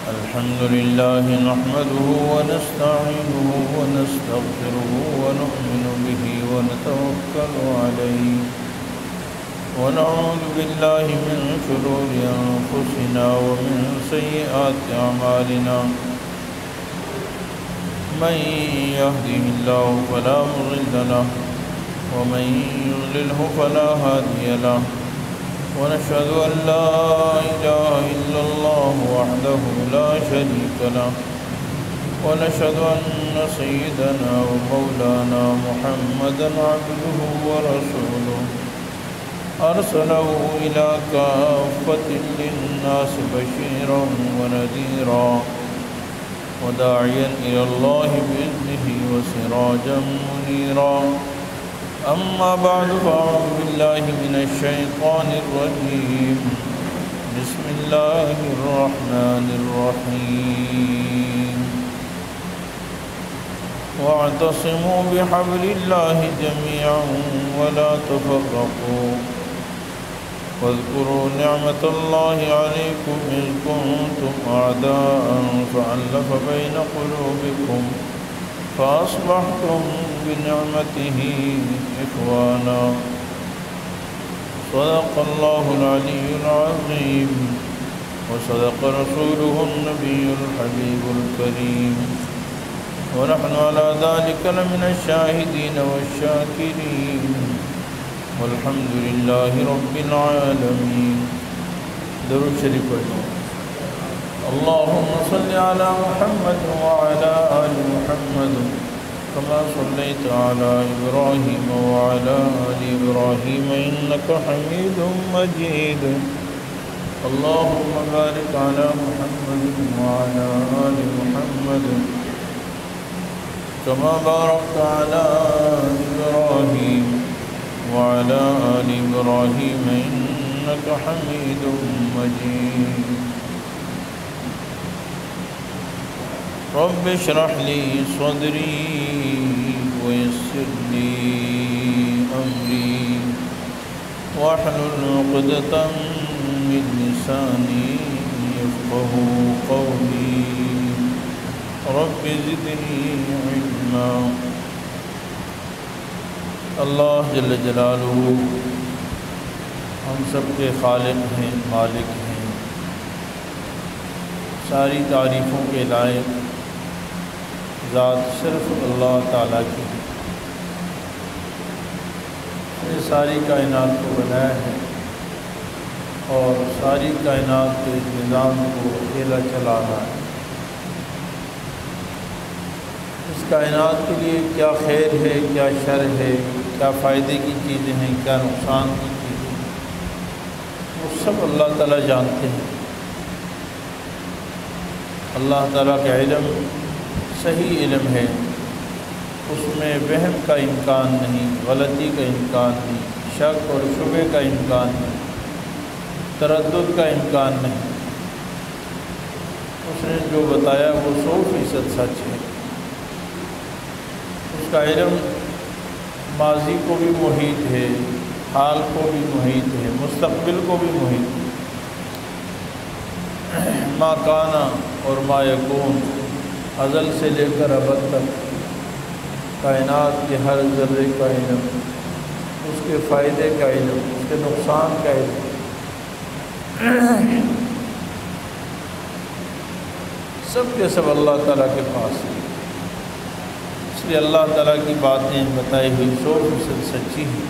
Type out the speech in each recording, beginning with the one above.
الحمد لله نحمده ونستعينه ونستغفره ونؤمن به ونتوكل عليه ونعوذ بالله من شرور أنفسنا ومن سيئات أعمالنا من يهده الله فلا مضل له ومن يضلله فلا هادي له ونشهد أن لا إله إلا الله وحده لا شريك له ونشهد أن سيدنا ومولانا محمدا عبده ورسوله أرسله إلى كافة للناس بشيرا ونذيرا وداعيا إلى الله بإذنه وسراجا منيرا أما بعد فأعوذ بالله من الشيطان الرجيم بسم الله الرحمن الرحيم واعتصموا بحبل الله جميعا ولا تفرقوا واذكروا نعمة الله عليكم إذ كنتم أعداء فألف بين قلوبكم فأصبحتم بنعمته إخوانا صدق الله العلي العظيم وصدق رسوله النبي الحبيب الكريم ونحن على ذلك لمن الشاهدين والشاكرين والحمد لله رب العالمين. درود شریف پڑھو. اللهم صل على محمد وعلى آل محمد كما صليت على إبراهيم وعلى آل إبراهيم إنك حميد مجيد. اللهم بارك على محمد وعلى آل محمد كما باركت على إبراهيم وعلى آل إبراهيم إنك حميد مجيد. رب اشرح لي صدري ويسر لي أمري واحلل عقدة من لساني يفقهوا قولي رب زدني علما. اللہ جل جلالہ ہم سب کے خالق ہیں، مالک ہیں، ساری تعریفوں کے لائق ذات صرف اللہ تعالیٰ کی ہے. نے ساری کائنات کو بنایا ہے اور ساری کائنات کے نظام کو اکیلا چلانا ہے. اس کائنات کے لیے کیا خیر ہے، کیا شر ہے، کیا فائدے کی چیزیں ہیں، کیا نقصان کی چیزیں ہیں، وہ سب اللہ تعالیٰ جانتے ہیں. اللہ تعالیٰ کا علم صحیح علم ہے، اس میں وہم کا امکان نہیں، غلطی کا امکان نہیں، شک اور شبہ کا امکان نہیں، تردد کا امکان نہیں. اس نے جو بتایا وہ 100% سچ ہے. اس کا علم ماضی کو بھی محیط ہے، حال کو بھی محیط ہے، مستقبل کو بھی محیط ہے. ما کانا اور ما یکون، ازل سے لے کر ابد تک کائنات کے ہر ذرے کا علم، اس کے فائدے کا علم، اس کے نقصان کا علم. سب کے سب اللہ تعالیٰ کے پاس ہے. اس لیے اللہ تعالیٰ کی باتیں بتائی ہوئی 100% سچی ہیں.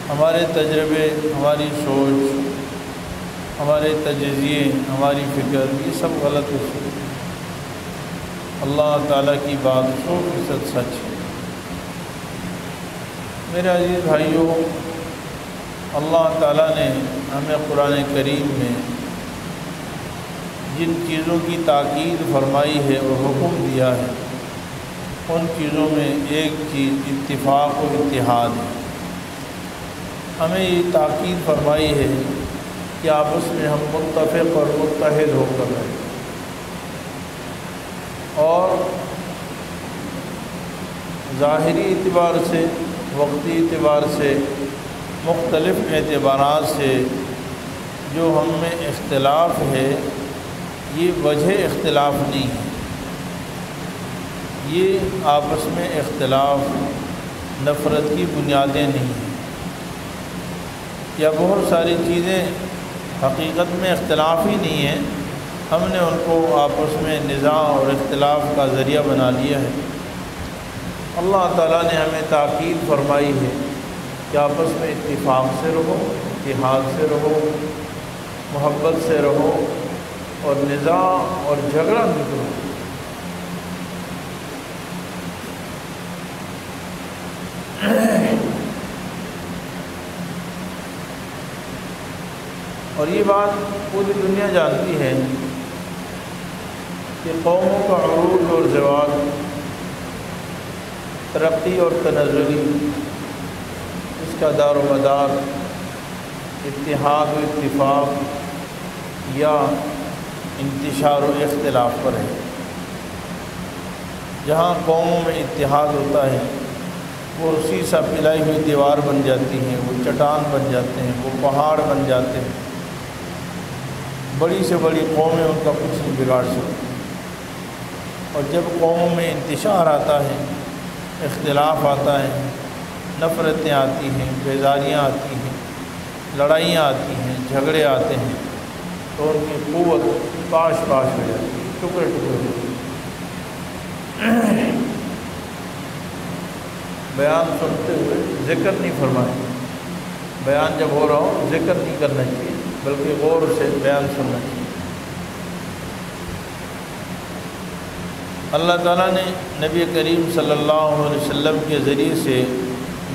ہمارے تجربے، ہماری سوچ، ہمارے تجزیے، ہماری فکر، یہ سب غلط ہے. اللہ تعالیٰ کی بات 100% سچ ہے. میرے عزیز بھائیوں، اللہ تعالیٰ نے ہمیں قرآن کریم میں جن چیزوں کی تاکید فرمائی ہے اور حکم دیا ہے، ان چیزوں میں ایک چیز اتفاق و اتحاد ہے. ہمیں یہ تاکید فرمائی ہے کہ آپس میں ہم متفق اور متحد ہو کر رہیں، اور ظاہری اعتبار سے، وقتی اعتبار سے، مختلف اعتبارات سے جو ہم میں اختلاف ہے یہ وجہ اختلاف نہیں ہے، یہ آپس میں اختلاف نفرت کی بنیادیں نہیں ہیں، یا بہت ساری چیزیں حقیقت میں اختلاف ہی نہیں ہیں، ہم نے ان کو آپس میں نزاع اور اختلاف کا ذریعہ بنا لیا ہے۔ اللہ تعالیٰ نے ہمیں تاکید فرمائی ہے کہ آپس میں اتفاق سے رہو، اتحاد سے رہو، محبت سے رہو اور نزاع اور جھگڑا نہ کرو۔ اور یہ بات پوری دنیا جانتی ہے کہ قوموں کا عروج اور زوال، ترقی اور تنزلی، اس کا دار و مدار اتحاد و اتفاق یا انتشار و اختلاف پر ہے۔ جہاں قوموں میں اتحاد ہوتا ہے وہ سیسا پلائی ہوئی دیوار بن جاتی ہیں، وہ چٹان بن جاتے ہیں، وہ پہاڑ بن جاتے ہیں، بڑی سے بڑی قومیں ان کا کچھ نہیں بگاڑ سکتی۔ اور جب قوموں میں انتشار آتا ہے، اختلاف آتا ہے، نفرتیں آتی ہیں، بیزاریاں آتی ہیں، لڑائیاں آتی ہیں، جھگڑے آتے ہیں، تو ان کی قوت پاش پاش ہو جاتی ہے، ٹکڑے ٹکڑے ہو جاتے ہیں۔ بیان سنتے ہوئے ذکر نہیں فرمائیں، بیان جب ہو رہا ہو ذکر نہیں کرنا چاہیے، بلکہ غور سے بیان سننا چاہیے۔ اللہ تعالیٰ نے نبی کریم صلی اللہ علیہ وسلم کے ذریعے سے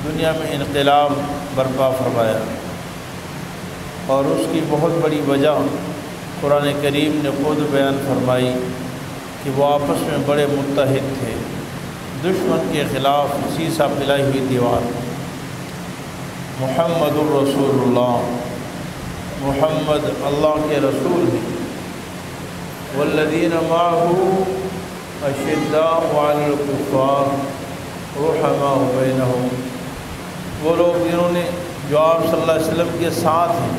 دنیا میں انقلاب برپا فرمایا، اور اس کی بہت بڑی وجہ قرآن کریم نے خود بیان فرمائی کہ وہ آپس میں بڑے متحد تھے، دشمن کے خلاف سیسا پلائی ہوئی دیوار۔ محمد الرسول اللہ، محمد اللہ کے رسول ہیں۔ والذین معہ اشداء علی الکفار رحماء بینہم، وہ لوگ جنہوں نے جو آپ صلی اللہ علیہ وسلم کے ساتھ ہیں،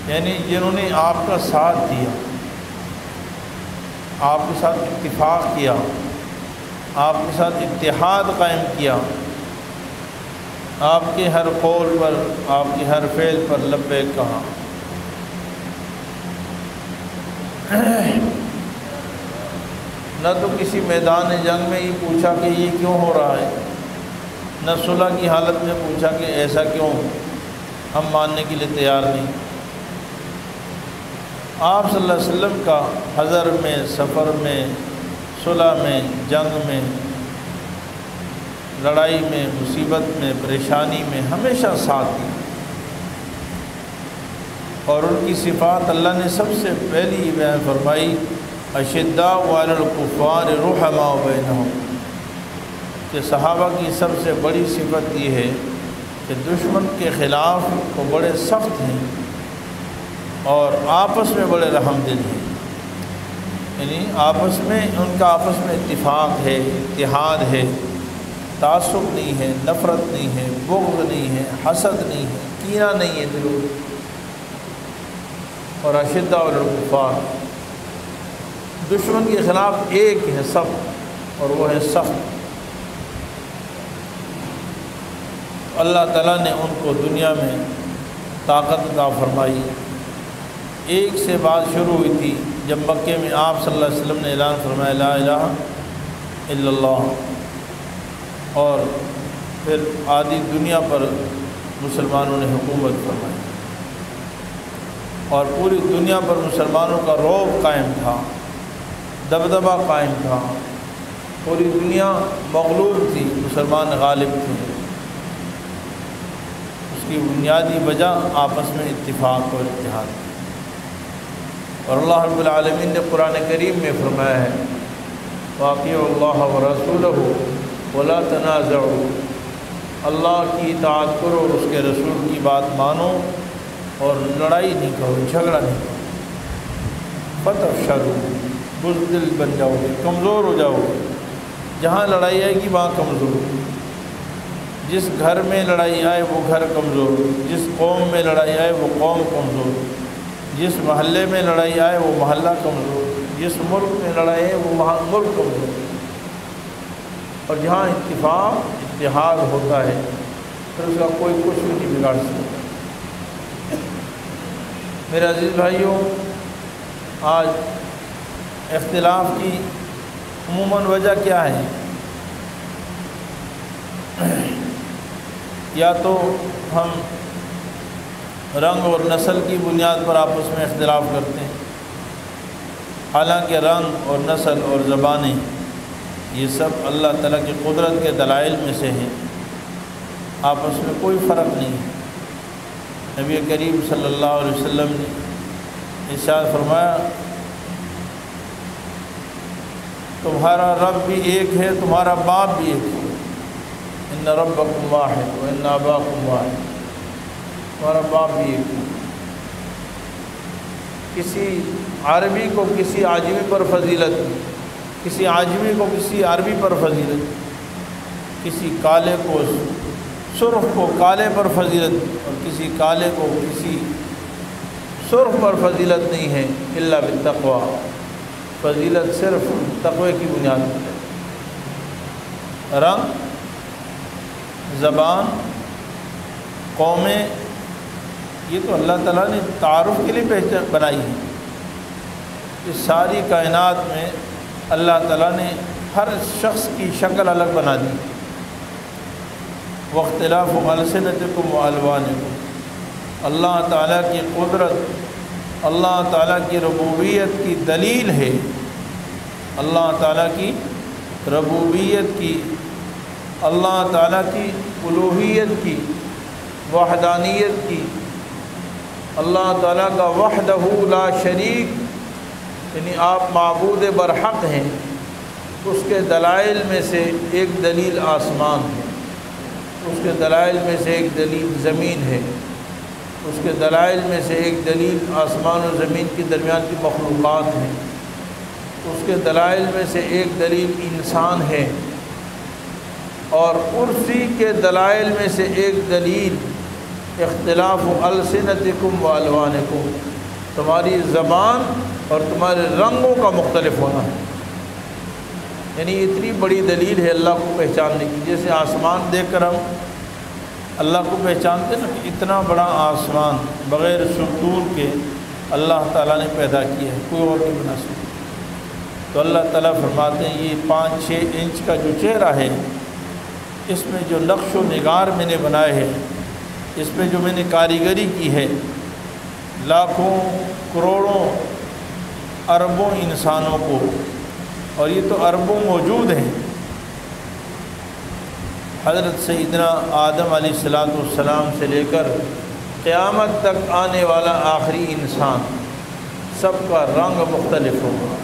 یعنی جنہوں نے آپ کا ساتھ دیا، آپ کے ساتھ اتفاق کیا، آپ کے ساتھ اتحاد قائم کیا، آپ کے ہر قول پر، آپ کے ہر فعل پر لبیک کہا۔ نہ تو کسی میدان جنگ میں یہ پوچھا کہ یہ کیوں ہو رہا ہے، نہ صلح کی حالت میں پوچھا کہ ایسا کیوں، ہم ماننے کے لیے تیار نہیں۔ آپ صلی اللہ علیہ وسلم کا حضر میں، سفر میں، صلح میں، جنگ میں، لڑائی میں، مصیبت میں، پریشانی میں ہمیشہ ساتھ دی، اور ان کی صفات اللہ نے سب سے پہلی بیان فرمائی، اشداء علی الکفار رحماء بینہم، کہ صحابہ کی سب سے بڑی صفت یہ ہے کہ دشمن کے خلاف وہ بڑے سخت ہیں اور آپس میں بڑے رحم دل ہیں، یعنی آپس میں ان کا آپس میں اتفاق ہے، اتحاد ہے، تعصب نہیں ہے، نفرت نہیں ہے، بغض نہیں ہے، حسد نہیں ہے، کینہ نہیں ہے دلوں میں۔ اور اشداء علی الکفار، دشمن کے خلاف ایک ہے سب، اور وہ ہے سخت۔ اللہ تعالیٰ نے ان کو دنیا میں طاقت عطا فرمائی۔ ایک سے بات شروع ہوئی تھی جب مکے میں آپ صلی اللہ علیہ وسلم نے اعلان فرمایا لا الہ الا اللہ، اور پھر آدھی دنیا پر مسلمانوں نے حکومت فرمائی، اور پوری دنیا پر مسلمانوں کا رعب قائم تھا، دبدبہ قائم تھا، پوری دنیا مغلوب تھی، مسلمان غالب تھے۔ اس کی بنیادی وجہ آپس میں اتفاق اور اتحاد، اور اللہ رب العالمین نے قرآن کریم میں فرمایا ہے وَأَطِیعُوا اللَّهَ وَرَسُولَهُ وَلَا تَنَازَعُوا، اللہ کی اطاعت کرو اور اس کے رسول کی بات مانو، اور لڑائی نہیں کرو، جھگڑا نہیں کرو، فَتَفْشَلُوا، بزدل بن جاؤ گے، کمزور ہو جاؤ گے۔ جہاں لڑائی آئے گی وہاں کمزور، جس گھر میں لڑائی آئے وہ گھر کمزور، جس قوم میں لڑائی آئے وہ قوم کمزور۔ جس محلے میں لڑائی آئے وہ محلہ کمزور، جس ملک میں لڑائی ہے وہ ملک کمزور، اور جہاں اتفاق اتحاد ہوتا ہے پھر اس کا کوئی کچھ بھی نہیں بگاڑ سکتا۔ میرے عزیز بھائیوں، آج اختلاف کی عموماً وجہ کیا ہے؟ یا تو ہم رنگ اور نسل کی بنیاد پر آپس میں اختلاف کرتے ہیں، حالانکہ رنگ اور نسل اور زبانیں یہ سب اللہ تعالیٰ کی قدرت کے دلائل میں سے ہیں، آپس میں کوئی فرق نہیں ہے۔ نبی کریم صلی اللہ علیہ وسلم نے ارشاد فرمایا تمہارا رب بھی ایک ہے، تمہارا باپ بھی ایک ہے، ان ربکم واحد وان اباکم واحد، تمہارا باپ بھی ایک ہے۔ کسی عربی کو کسی عجمی پر فضیلت، کسی عجمی کو کسی عربی پر فضیلت، کسی کالے کو سرخ کو کالے پر فضیلت، اور کسی کالے کو کسی سرخ پر فضیلت نہیں ہے الا بالتقوی، فضیلت صرف تقوی کی بنیاد پر ہے۔ رنگ، زبان، قومیں، یہ تو اللہ تعالیٰ نے تعارف کے لیے پہچان بنائی ہے۔ اس ساری کائنات میں اللہ تعالیٰ نے ہر شخص کی شکل الگ بنا دی۔ واختلاف السنتکم والوانکم، اللہ تعالیٰ کی قدرت، اللہ تعالیٰ کی ربوبیت کی دلیل ہے، اللہ تعالیٰ کی ربوبیت کی، اللہ تعالیٰ کی الوہیت کی، وحدانیت کی، اللہ تعالیٰ کا وحدہ لا شریک، یعنی آپ معبود برحق ہیں۔ اس کے دلائل میں سے ایک دلیل آسمان ہے، اس کے دلائل میں سے ایک دلیل زمین ہے، اس کے دلائل میں سے ایک دلیل آسمان و زمین کے درمیان کی مخلوقات ہیں، اس کے دلائل میں سے ایک دلیل انسان ہے، اور اسی کے دلائل میں سے ایک دلیل اختلاف السنتکم والوانکم، تمہاری زبان اور تمہارے رنگوں کا مختلف ہونا ہے۔ یعنی اتنی بڑی دلیل ہے اللہ کو پہچاننے کی۔ جیسے آسمان دیکھ کر ہم اللہ کو پہچانتے نا، کہ اتنا بڑا آسمان بغیر ستون کے اللہ تعالیٰ نے پیدا کیا ہے، کوئی اور نہیں بنا سکتا۔ تو اللہ تعالیٰ فرماتے ہیں یہ 5-6 انچ کا جو چہرہ ہے، اس میں جو نقش و نگار میں نے بنائے ہیں، اس میں جو میں نے کاریگری کی ہے، لاکھوں کروڑوں اربوں انسانوں کو، اور یہ تو اربوں موجود ہیں۔ حضرت سیدنا آدم علیہ السلام سے لے کر قیامت تک آنے والا آخری انسان، سب کا رنگ مختلف ہوگا،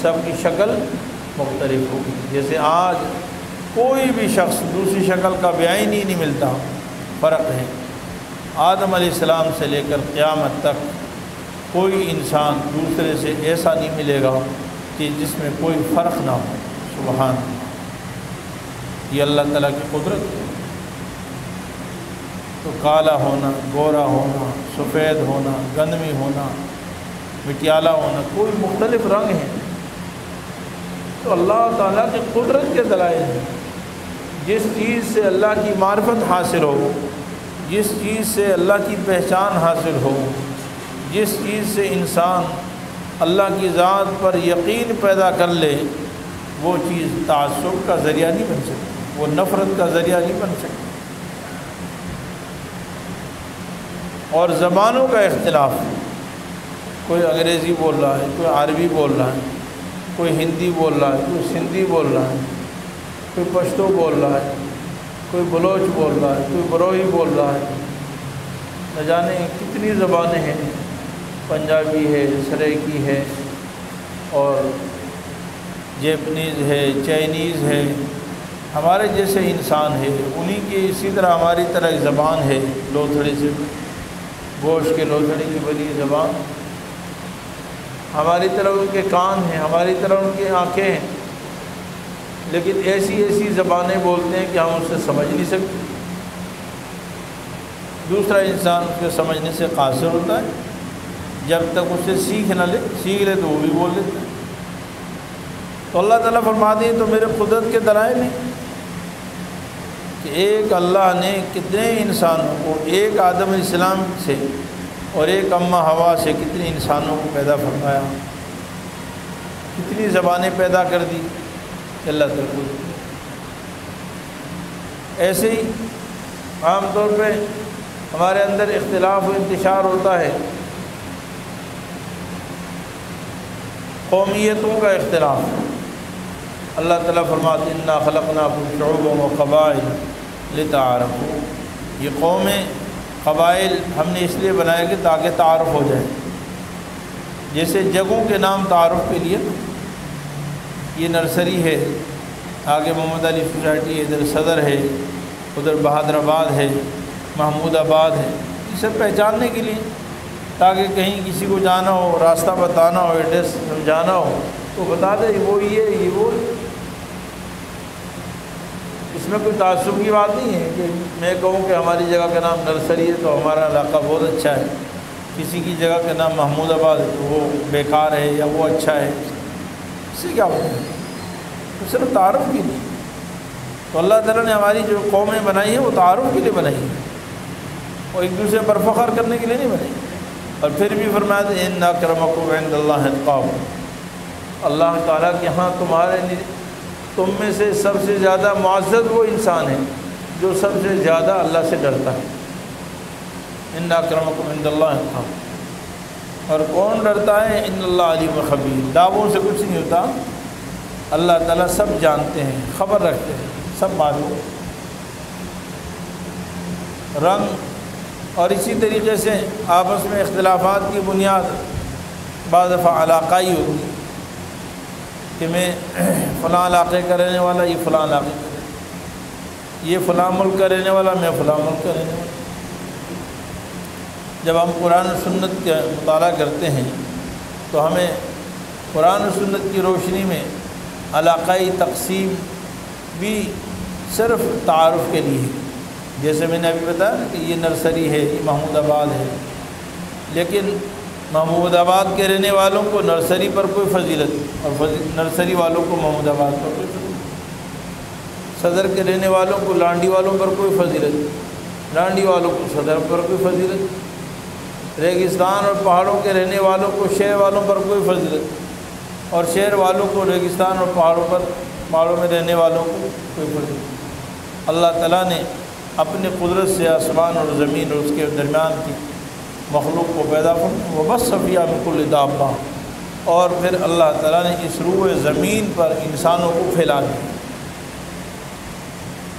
سب کی شکل مختلف ہوگی۔ جیسے آج کوئی بھی شخص دوسری شکل کا بیان ہی نہیں ملتا، فرق ہے۔ آدم علیہ السلام سے لے کر قیامت تک کوئی انسان دوسرے سے ایسا نہیں ملے گا کہ جس میں کوئی فرق نہ ہو۔ سبحان اللہ، یہ اللہ تعالیٰ کی قدرت ہے۔ تو کالا ہونا، گورا ہونا، سفید ہونا، گندمی ہونا، مٹیالہ ہونا، کوئی مختلف رنگ ہیں، تو اللہ تعالیٰ کی قدرت کے دلائل ہیں۔ جس چیز سے اللہ کی معرفت حاصل ہو، جس چیز سے اللہ کی پہچان حاصل ہو، جس چیز سے انسان اللہ کی ذات پر یقین پیدا کر لے، وہ چیز تعصب کا ذریعہ نہیں بن سکتی، وہ نفرت کا ذریعہ نہیں بن سکتی۔ اور زبانوں کا اختلاف، کوئی انگریزی بول رہا ہے، کوئی عربی بول رہا ہے، کوئی ہندی بول رہا ہے، کوئی سندھی بول رہا ہے، کوئی پشتو بول رہا ہے، کوئی بلوچ بول رہا ہے، کوئی بروہی بول رہا ہے، نہ جانے کتنی زبانیں ہیں، پنجابی ہے، سریکی ہے، اور جیپنیز ہے، چائنیز ہے، ہمارے جیسے انسان ہے، انہی کی اسی طرح ہماری طرح ایک زبان ہے، لوتھڑی سے گوشت کے لوتھڑی کی بنی زبان، ہماری طرح ان کے کان ہیں، ہماری طرح ان کی آنکھیں ہیں، لیکن ایسی ایسی زبانیں بولتے ہیں کہ ہم اسے سمجھ نہیں سکتے۔ دوسرا انسان اس کے سمجھنے سے قاصر ہوتا ہے۔ جب تک اسے سیکھ لے تو وہ بھی بول لیتا ہے۔ تو اللہ تعالیٰ فرماتے ہیں تو میرے قدرت کے دلائل ہیں کہ ایک اللہ نے کتنے انسانوں کو، ایک آدم علیہ السلام سے اور ایک اماں ہوا سے کتنے انسانوں کو پیدا فرمایا، کتنی زبانیں پیدا کر دی کہ اللہ تعالیٰ کو۔ ایسے ہی عام طور پہ ہمارے اندر اختلاف و انتشار ہوتا ہے، قومیتوں کا اختلاف۔ اللہ تعالیٰ فرماتے ہیں انا خلقناکم شعوبا وقبائل لتعارفوا، یہ قومیں قبائل ہم نے اس لیے بنائے کہ تاکہ تعارف ہو جائے، جیسے جگہوں کے نام تعارف کے لیے، یہ نرسری ہے، آگے محمد علی سوسائٹی ہے، ادھر صدر ہے، ادھر بہادر آباد ہے، محمود آباد ہے، یہ سب پہچاننے کے لیے، تاکہ کہیں کسی کو جانا ہو، راستہ بتانا ہو، ایڈریس سمجھانا ہو تو بتا دے وہ یہ وہ۔ اس میں کوئی تعصب کی بات نہیں ہے کہ میں کہوں کہ ہماری جگہ کا نام نرسری ہے تو ہمارا علاقہ بہت اچھا ہے، کسی کی جگہ کا نام محمود آباد ہے تو وہ بیکار ہے یا وہ اچھا ہے، اس سے کیا ہوتا ہے؟ تو صرف تعارف کے لیے۔ تو اللہ تعالیٰ نے ہماری جو قومیں بنائی ہیں وہ تعارف کے لیے بنائی ہیں، اور ایک دوسرے پر فخر کرنے کے لیے نہیں بنائی۔ اور پھر بھی فرمایا تھا ان اکرمکم عند اللہ اتقاکم، اللہ تعالیٰ کے ہاں تم میں سے سب سے زیادہ معزز وہ انسان ہے جو سب سے زیادہ اللہ سے ڈرتا ہے۔ ان اکرمکم عند اللہ اتقاکم، اور کون ڈرتا ہے؟ ان اللہ علیم خبیر، دعووں سے کچھ نہیں ہوتا، اللہ تعالیٰ سب جانتے ہیں، خبر رکھتے ہیں، سب معلوم۔ رنگ اور اسی طریقے سے آپس میں اختلافات کی بنیاد بعض دفعہ علاقائی ہوتی ہے کہ میں فلاں علاقے کا رہنے والا، یہ فلاں علاقے کا رہنے والا، یہ فلاں ملک کا رہنے والا، میں فلاں ملک کا رہنے والا۔ جب ہم قرآن و سنت کا مطالعہ کرتے ہیں تو ہمیں قرآن و سنت کی روشنی میں علاقائی تقسیم بھی صرف تعارف کے لیے ہے، جیسے میں نے ابھی بتایا کہ یہ نرسری ہے، یہ محمود آباد ہے، لیکن محمود آباد کے رہنے والوں کو نرسری پر کوئی فضیلت، اور نرسری والوں کو محمود آباد پر کوئی فضیلت، صدر کے رہنے والوں کو لانڈی والوں پر کوئی فضیلت، لانڈی والوں کو صدر پر کوئی فضیلت، ریگستان اور پہاڑوں کے رہنے والوں کو شہر والوں پر کوئی فضیلت، اور شہر والوں کو ریگستان اور پہاڑوں میں رہنے والوں کو کوئی فضیلت۔ اللہ تعالیٰ نے اپنی قدرت سے آسمان اور زمین اور اس کے درمیان کی مخلوق کو پیدا فرمایا، وبث فیہا من کل دابہ، اور پھر اللہ تعالیٰ نے اس روئے زمین پر انسانوں کو پھیلا دیا،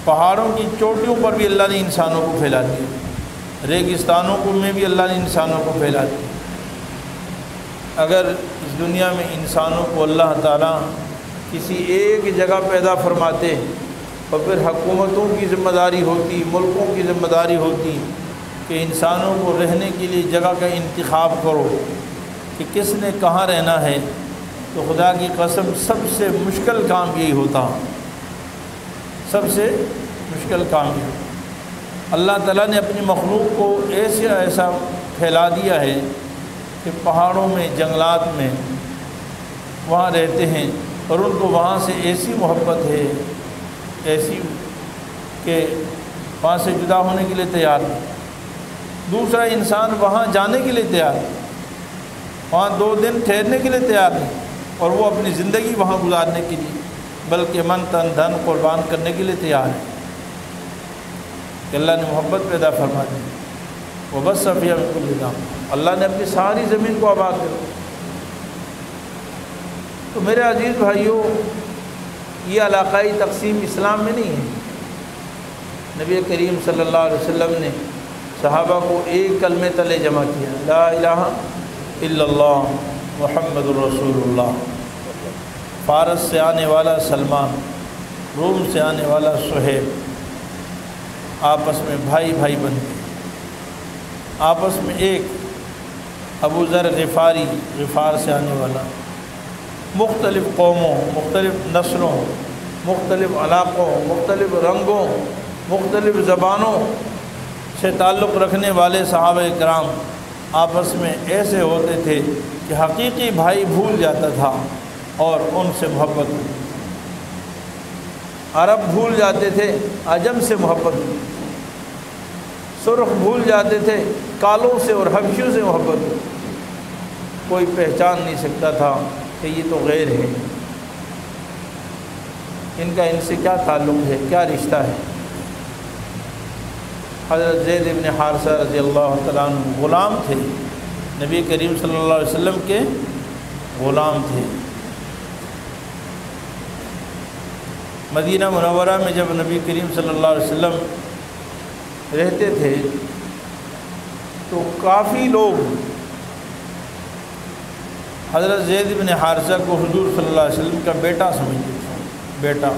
پہاڑوں کی چوٹیوں پر بھی اللہ نے انسانوں کو پھیلا دیا، ریگستانوں میں بھی اللہ نے انسانوں کو پھیلا دیا۔ اگر اس دنیا میں انسانوں کو اللہ تعالیٰ کسی ایک جگہ پیدا فرماتے اور پھر حکومتوں کی ذمہ داری ہوتی، ملکوں کی ذمہ داری ہوتی کہ انسانوں کو رہنے کے لیے جگہ کا انتخاب کرو کہ کس نے کہاں رہنا ہے، تو خدا کی قسم سب سے مشکل کام یہی ہوتا، سب سے مشکل کام یہ ہوتا۔ اللہ تعالیٰ نے اپنی مخلوق کو ایسا پھیلا دیا ہے کہ پہاڑوں میں، جنگلات میں وہاں رہتے ہیں، اور ان کو وہاں سے ایسی محبت ہے، ایسی کہ وہاں سے جدا ہونے کے لیے تیار نہیں۔ دوسرا انسان وہاں جانے کے لیے تیار ہے، وہاں 2 دن ٹھہرنے کے لیے تیار نہیں، اور وہ اپنی زندگی وہاں گزارنے کے لیے بلکہ من تن دھن قربان کرنے کے لیے تیار ہے کہ اللہ نے محبت پیدا فرما دی۔ وبث فیہا من کل دابہ، اللہ نے اپنی ساری زمین کو آباد کر دیا۔ تو میرے عزیز بھائیوں، یہ علاقائی تقسیم اسلام میں نہیں ہے۔ نبی کریم صلی اللہ علیہ وسلم نے صحابہ کو ایک کلمے تلے جمع کیا، لا الہ الا اللہ محمد الرسول اللہ۔ فارس سے آنے والا سلمان، روم سے آنے والا سہیب، آپس میں بھائی بھائی بن گئے، آپس میں ایک ابو ذر غفاری، غفار سے آنے والا، مختلف قوموں، مختلف نسلوں، مختلف علاقوں، مختلف رنگوں، مختلف زبانوں سے تعلق رکھنے والے صحابہ کرام آپس میں ایسے ہوتے تھے کہ حقیقی بھائی بھول جاتا تھا اور ان سے محبت ہوتی تھی۔ عرب بھول جاتے تھے، عجم سے محبت ہوتی تھی۔ سرخ بھول جاتے تھے، کالوں سے اور حبشیوں سے محبت ہوتی تھی۔ کوئی پہچان نہیں سکتا تھا کہ یہ تو غیر ہے، ان کا ان سے کیا تعلق ہے، کیا رشتہ ہے۔ حضرت زید بن حارثہ رضی اللہ تعالیٰ عنہ غلام تھے، نبی کریم صلی اللہ علیہ وسلم کے غلام تھے۔ مدینہ منورہ میں جب نبی کریم صلی اللہ علیہ وسلم رہتے تھے تو کافی لوگ حضرت زید بن حارثہ کو حضور صلی اللہ علیہ وسلم کا بیٹا سمجھتے تھے، بیٹا۔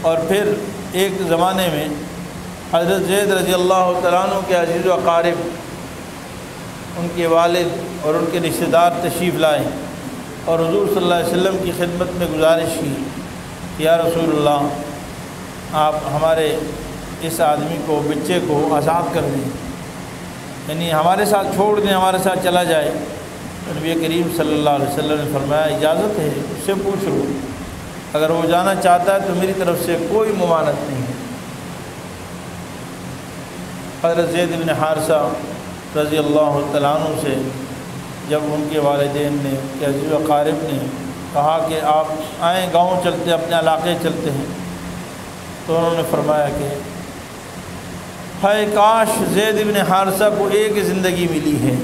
اور پھر ایک زمانے میں حضرت زید رضی اللہ تعالیٰ عنہ کے عزیز و اقارب، ان کے والد اور ان کے رشتہ دار تشریف لائے اور حضور صلی اللہ علیہ وسلم کی خدمت میں گزارش کی کہ یا رسول اللہ، آپ ہمارے اس آدمی کو، بچے کو آزاد کر دیں، یعنی ہمارے ساتھ چھوڑ دیں، ہمارے ساتھ چلا جائے۔ تو نبی کریم صلی اللہ علیہ وسلم نے فرمایا اجازت ہے، اس سے پوچھ لو، اگر وہ جانا چاہتا ہے تو میری طرف سے کوئی ممانعت نہیں ہے۔ حضرت زید بن حارثہ رضی اللہ تعالیٰ عنہ سے جب ان کے والدین نے، ان کے عزیز و اقارب نے کہا کہ آپ آئیں، گاؤں چلتے ہیں، اپنے علاقے چلتے ہیں، تو انہوں نے فرمایا کہ ہائے کاش زید بن حارثہ کو ایک زندگی ملی ہے،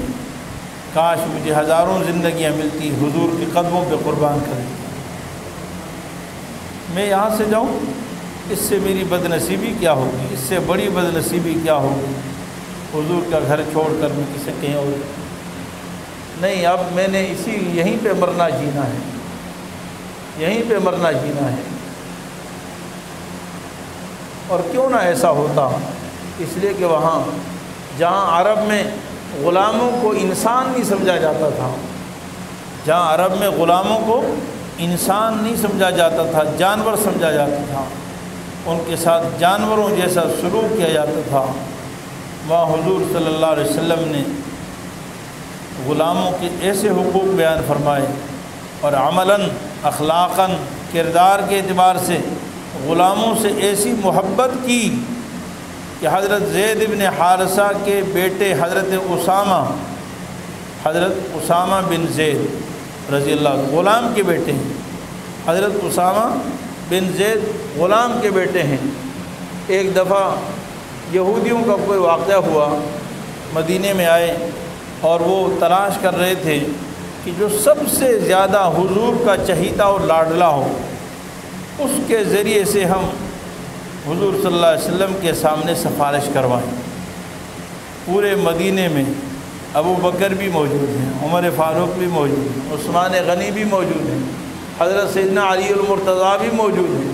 کاش مجھے ہزاروں زندگیاں ملتی، حضور کے قدموں پہ قربان کر دی، میں یہاں سے جاؤں، اس سے میری بد نصیبی کیا ہوگی، اس سے بڑی بد نصیبی کیا ہوگی، حضور کا گھر چھوڑ کر میں کسی کہیں اور نہیں، اب میں نے یہیں پہ مرنا جینا ہے، یہیں پہ مرنا جینا ہے۔ اور کیوں نہ ایسا ہوتا، اس لیے کہ وہاں جہاں عرب میں غلاموں کو انسان نہیں سمجھا جاتا تھا، جہاں عرب میں غلاموں کو انسان نہیں سمجھا جاتا تھا، جانور سمجھا جاتا تھا، ان کے ساتھ جانوروں جیسا سلوک کیا جاتا تھا، وہاں حضور صلی اللہ علیہ وسلم نے غلاموں کے ایسے حقوق بیان فرمائے اور عملاً، اخلاقاً، کردار کے اعتبار سے غلاموں سے ایسی محبت کی کہ حضرت زید بن حارثہ کے بیٹے حضرت اسامہ بن زید رضی اللہ عنہ غلام کے بیٹے ہیں، حضرت اسامہ بن زید غلام کے بیٹے ہیں۔ ایک دفعہ یہودیوں کا کوئی واقعہ ہوا، مدینے میں آئے اور وہ تلاش کر رہے تھے کہ جو سب سے زیادہ حضور کا چہیتا اور لاڈلا ہو، اس کے ذریعے سے ہم حضور صلی اللہ علیہ وسلم کے سامنے سفارش کروائیں۔ پورے مدینے میں ابو بکر بھی موجود ہیں، عمر فاروق بھی موجود ہیں، عثمان غنی بھی موجود ہیں، حضرت سیدنا علی المرتضیٰ بھی موجود ہیں،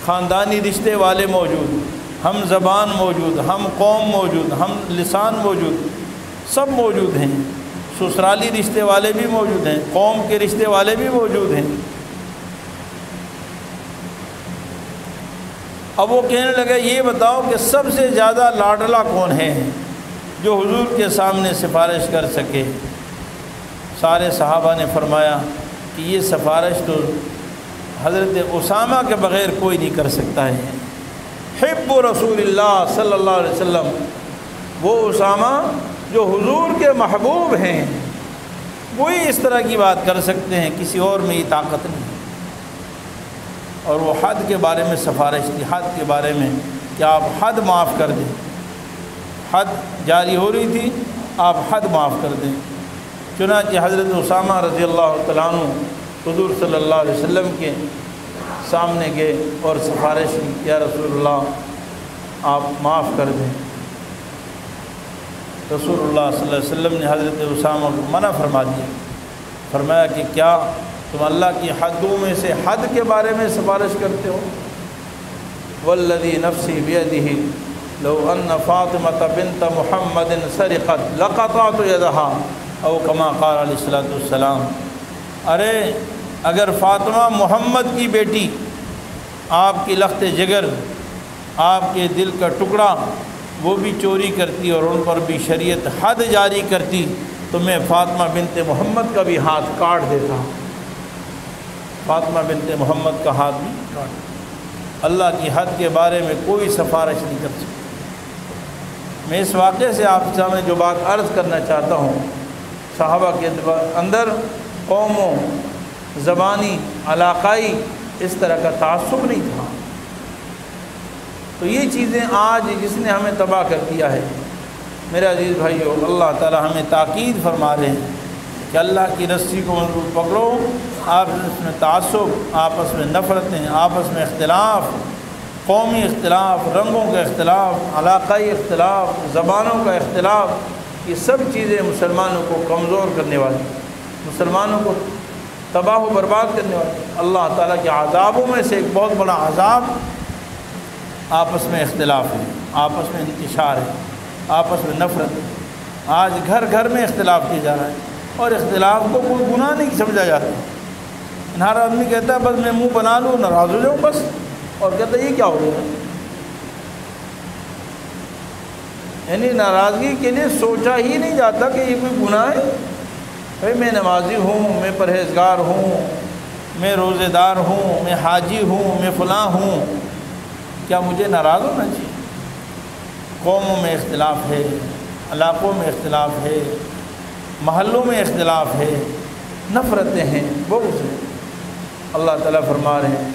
خاندانی رشتے والے موجود ہیں، ہم زبان موجود، ہم قوم موجود، ہم لسان موجود، سب موجود ہیں، سسرالی رشتے والے بھی موجود ہیں، قوم کے رشتے والے بھی موجود ہیں۔ اب وہ کہنے لگے یہ بتاؤ کہ سب سے زیادہ لاڈلا کون ہے جو حضور کے سامنے سفارش کر سکے؟ سارے صحابہ نے فرمایا کہ یہ سفارش تو حضرت اسامہ کے بغیر کوئی نہیں کر سکتا ہے، حب رسول اللہ صلی اللہ علیہ وسلم، وہ اسامہ جو حضور کے محبوب ہیں، وہی اس طرح کی بات کر سکتے ہیں، کسی اور میں یہ طاقت نہیں۔ اور وہ حد کے بارے میں سفارش تھی، حد کے بارے میں کہ آپ حد معاف کر دیں، حد جاری ہو رہی تھی، آپ حد معاف کر دیں۔ چنانچہ حضرت اسامہ رضی اللہ تعالیٰ عنہ حضور صلی اللہ علیہ وسلم کے سامنے گئے اور سفارش کی، یا رسول اللہ آپ معاف کر دیں۔ رسول اللہ صلی اللہ علیہ وسلم نے حضرت اسامہ کو منع فرما دیا، فرمایا کہ کیا تم اللہ کی حدوں میں سے حد کے بارے میں سفارش کرتے ہو؟ والذی نفسی بیدہ لو ان فاطمة بنت محمد سرقت لقطعت یدها او کما قال علیہ الصلوۃ والسلام، ارے اگر فاطمہ محمد کی بیٹی، آپ کی لخت جگر، آپ کے دل کا ٹکڑا وہ بھی چوری کرتی اور ان پر بھی شریعت حد جاری کرتی تو میں فاطمہ بنت محمد کا بھی ہاتھ کاٹ دیتا. فاطمہ بنت محمد کا ہاتھ بھی کاٹ. اللہ کی حد کے بارے میں کوئی سفارش نہیں کر سکتا. میں اس واقعے سے آپ کے سامنے جو بات عرض کرنا چاہتا ہوں، صحابہ کے اندر قوموں، زبانی، علاقائی اس طرح کا تعصب نہیں تھا. تو یہ چیزیں آج جس نے ہمیں تباہ کر دیا ہے. میرے عزیز بھائیو، اللہ تعالی ہمیں تاکید فرما رہے ہیں کہ اللہ کی رسی کو مضبوط پکڑو. آپس میں تعصب، آپس میں نفرتیں، آپس میں اختلاف، قومی اختلاف، رنگوں کا اختلاف، علاقائی اختلاف، زبانوں کا اختلاف، یہ سب چیزیں مسلمانوں کو کمزور کرنے والی، مسلمانوں کو تباہ و برباد کرنے والی. اللہ تعالیٰ کے عذابوں میں سے ایک بہت بڑا عذاب آپس میں اختلاف ہے، آپس میں انتشار ہے، آپس میں نفرت ہے. آج گھر گھر میں اختلاف کیا جا رہا ہے اور اختلاف کو کوئی گناہ نہیں سمجھا جاتا. ہر آدمی کہتا ہے بس میں منہ بنا لوں، ناراض ہو جاؤں بس، اور کہتا ہے یہ کیا ہو گیا. یعنی ناراضگی کے لیے سوچا ہی نہیں جاتا کہ یہ کوئی گناہ ہے. بھائی میں نمازی ہوں، میں پرہیزگار ہوں، میں روزے دار ہوں، میں حاجی ہوں، میں فلاں ہوں، کیا مجھے ناراض ہونا چاہیے؟ قوموں میں اختلاف ہے، علاقوں میں اختلاف ہے، محلوں میں اختلاف ہے، نفرتیں ہیں، بغض ہے. اللہ تعالیٰ فرما رہے ہیں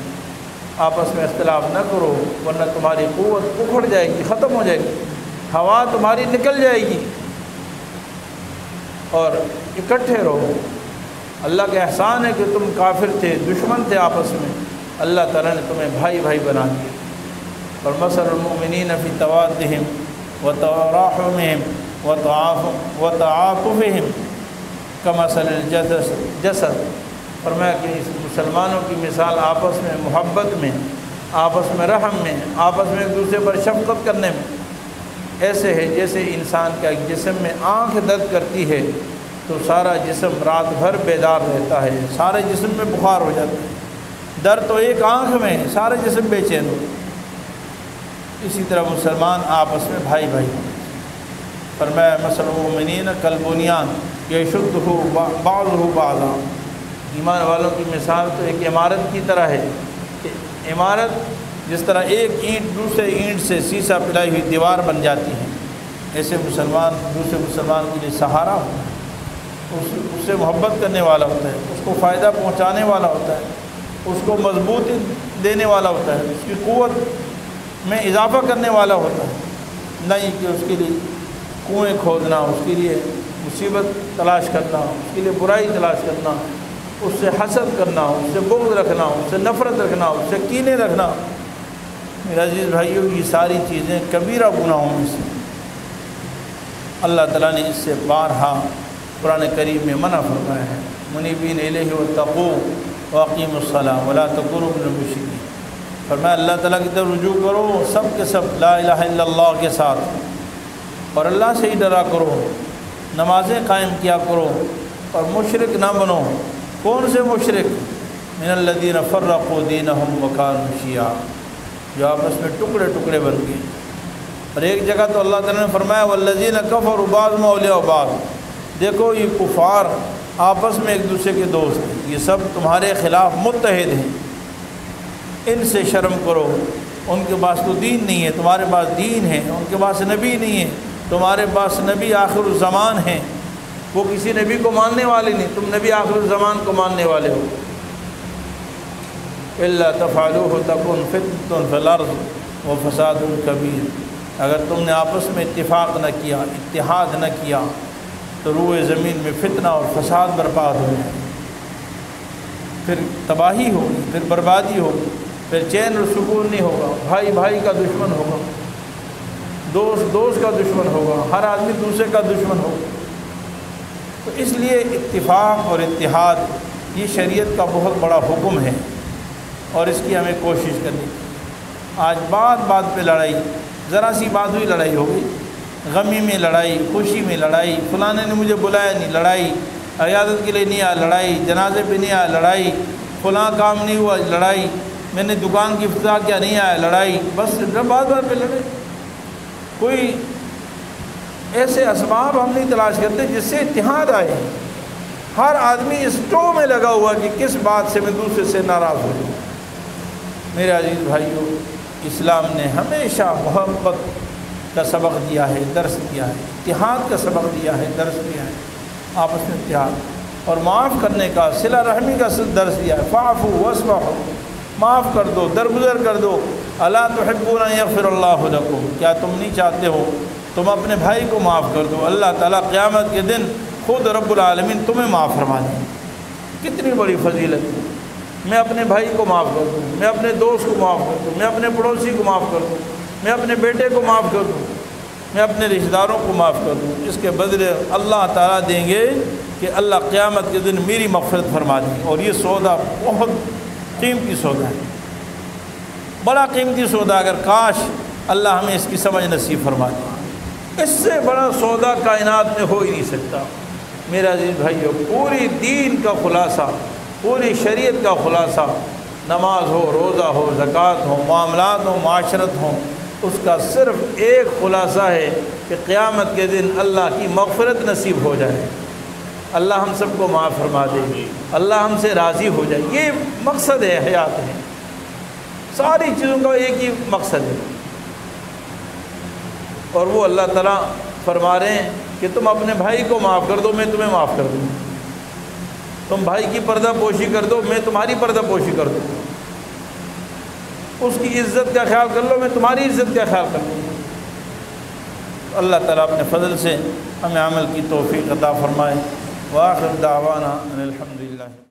آپس میں اختلاف نہ کرو ورنہ تمہاری قوت اکھڑ جائے گی، ختم ہو جائے گی، ہوا تمہاری نکل جائے گی. اور اکٹھے رہو. اللہ کا احسان ہے کہ تم کافر تھے، دشمن تھے آپس میں، اللہ تعالیٰ نے تمہیں بھائی بھائی بنا دیا. اور مثل المؤمنین فی توادہم وتراحمہم وتعاطفہم کمثل الجسد. فرمایا کہ اس مسلمانوں کی مثال آپس میں محبت میں، آپس میں رحم میں، آپس میں ایک دوسرے پر شفقت کرنے میں ایسے ہے جیسے انسان کا ایک جسم میں آنکھ درد کرتی ہے تو سارا جسم رات بھر بیدار رہتا ہے، سارے جسم میں بخار ہو جاتا ہے. درد تو ایک آنکھ میں، سارے جسم بے چین ہو. اسی طرح مسلمان آپس میں بھائی بھائی. فرمایا مثل المؤمنین کالبنیان یشدہ بعضہ بعضا. ایمان والوں کی مثال تو ایک عمارت کی طرح ہے کہ عمارت جس طرح ایک اینٹ دوسرے اینٹ سے سیسا پلائی ہوئی دیوار بن جاتی ہے، ایسے مسلمان دوسرے مسلمان کے لیے سہارا ہوتا ہے، اس سے محبت کرنے والا ہوتا ہے، اس کو فائدہ پہنچانے والا ہوتا ہے، اس کو مضبوطی دینے والا ہوتا ہے، اس کی قوت میں اضافہ کرنے والا ہوتا ہے. نہیں کہ اس کے لیے کنویں کھودنا، اس کے لیے مصیبت تلاش کرنا، اس کے لیے برائی تلاش کرنا، اس سے حسد کرنا، اس سے بغض رکھنا، اس سے نفرت رکھنا، اس سے کینے رکھنا. میرے عزیز بھائیوں، یہ ساری چیزیں کبیرہ گناہوں میں سے. اللہ تعالیٰ نے اس سے بارہا قرآن کریم میں منع فرمایا ہے. منیبین الیہ واتقوا واقیموا الصلاۃ ولا تکونوا من المشرکین. فرمایا اللہ تعالیٰ کی طرف رجوع کرو سب کے سب لا الہ الا اللہ کے ساتھ، اور اللہ سے ہی ڈرا کرو، نمازیں قائم کیا کرو، اور مشرک نہ بنو. کون سے مشرک؟ من الذین فرقوا دینہم وکانوا شیعا، جو آپس میں ٹکڑے ٹکڑے بن گئے. اور ایک جگہ تو اللہ تعالیٰ نے فرمایا والذین کفروا بعضهم اولیاء بعض. دیکھو یہ کفار آپس میں ایک دوسرے کے دوست ہیں، یہ سب تمہارے خلاف متحد ہیں. ان سے شرم کرو. ان کے پاس تو دین نہیں ہے، تمہارے پاس دین ہے. ان کے پاس نبی نہیں ہے، تمہارے پاس نبی آخر الزمان ہیں. وہ کسی نبی کو ماننے والے نہیں، تم نبی آخر الزمان کو ماننے والے ہو. الا تفعلوه تکن فتنة فی الارض وفساد کبیر. اگر تم نے آپس میں اتفاق نہ کیا، اتحاد نہ کیا، تو روئے زمین میں فتنہ اور فساد برپا ہو جائے، پھر تباہی ہوگی، پھر بربادی ہوگی، پھر چین اور سکون نہیں ہوگا. بھائی بھائی کا دشمن ہوگا، دوست دوست کا دشمن ہوگا، ہر آدمی دوسرے کا دشمن ہوگا. تو اس لیے اتفاق اور اتحاد یہ شریعت کا بہت بڑا حکم ہے، اور اس کی ہمیں کوشش کرنی. آج بات بات پہ لڑائی، ذرا سی بات ہوئی لڑائی ہو گئی، غمی میں لڑائی، خوشی میں لڑائی، فلانے نے مجھے بلایا نہیں لڑائی، عیادت کے لیے نہیں آیا لڑائی، جنازے پہ نہیں آیا لڑائی، فلاں کام نہیں ہوا لڑائی، میں نے دکان کی افتتاح کیا نہیں آیا لڑائی. بس بات بات پہ لڑائی. کوئی ایسے اسباب ہم نہیں تلاش کرتے جس سے اتحاد آئے۔ ہر آدمی اس ٹو میں لگا ہوا کہ کس بات سے میں دوسرے سے ناراض ہو جاؤں۔ میرے عزیز بھائیوں، اسلام نے ہمیشہ محبت کا سبق دیا ہے، درس دیا ہے، اتحاد کا سبق دیا ہے، درس دیا ہے، آپس میں اتحاد اور معاف کرنے کا، صلہ رحمی کا درس دیا ہے۔ فاعفوا واصفحوا، معاف کر دو، درگزر کر دو۔ الا تحبون ان یغفر اللہ لکم، کیا تم نہیں چاہتے ہو تم اپنے بھائی کو معاف کر دو؟ اللہ تعالیٰ قیامت کے دن خود رب العالمین تمہیں معاف فرما دیں۔ کتنی بڑی فضیلت ہے، میں اپنے بھائی کو معاف کر دوں، میں اپنے دوست کو معاف کر دوں، میں اپنے پڑوسی کو معاف کر دوں، میں اپنے بیٹے کو معاف کر دوں، میں اپنے رشتہ داروں کو معاف کر دوں۔ اس کے بدلے اللہ تعالیٰ دیں گے کہ اللہ قیامت کے دن میری مغفرت فرما دیں۔ اور یہ سودا بہت قیمتی سودا ہے، بڑا قیمتی سودا، اگر کاش اللہ ہمیں اس کی سمجھ نصیب فرما دے۔ اس سے بڑا سودا کائنات میں ہو ہی نہیں سکتا۔ میرا عزیز بھائیو، پوری دین کا خلاصہ، پوری شریعت کا خلاصہ، نماز ہو، روزہ ہو، زکوٰۃ ہو، معاملات ہو، معاشرت ہو، اس کا صرف ایک خلاصہ ہے کہ قیامت کے دن اللہ کی مغفرت نصیب ہو جائے، اللہ ہم سب کو معاف فرما دے، اللہ ہم سے راضی ہو جائے۔ یہ مقصد ہے حیات ہے، ساری چیزوں کا ایک ہی مقصد ہے۔ اور وہ اللہ تعالیٰ فرما رہے ہیں کہ تم اپنے بھائی کو معاف کر دو، میں تمہیں معاف کر دوں۔ تم بھائی کی پردہ پوشی کر دو، میں تمہاری پردہ پوشی کر دوں۔ اس کی عزت کا خیال کر لو، میں تمہاری عزت کا خیال کر لوں۔ اللہ تعالیٰ اپنے فضل سے ہمیں عمل کی توفیق عطا فرمائے۔ وآخر دعوانا ان الحمدللہ۔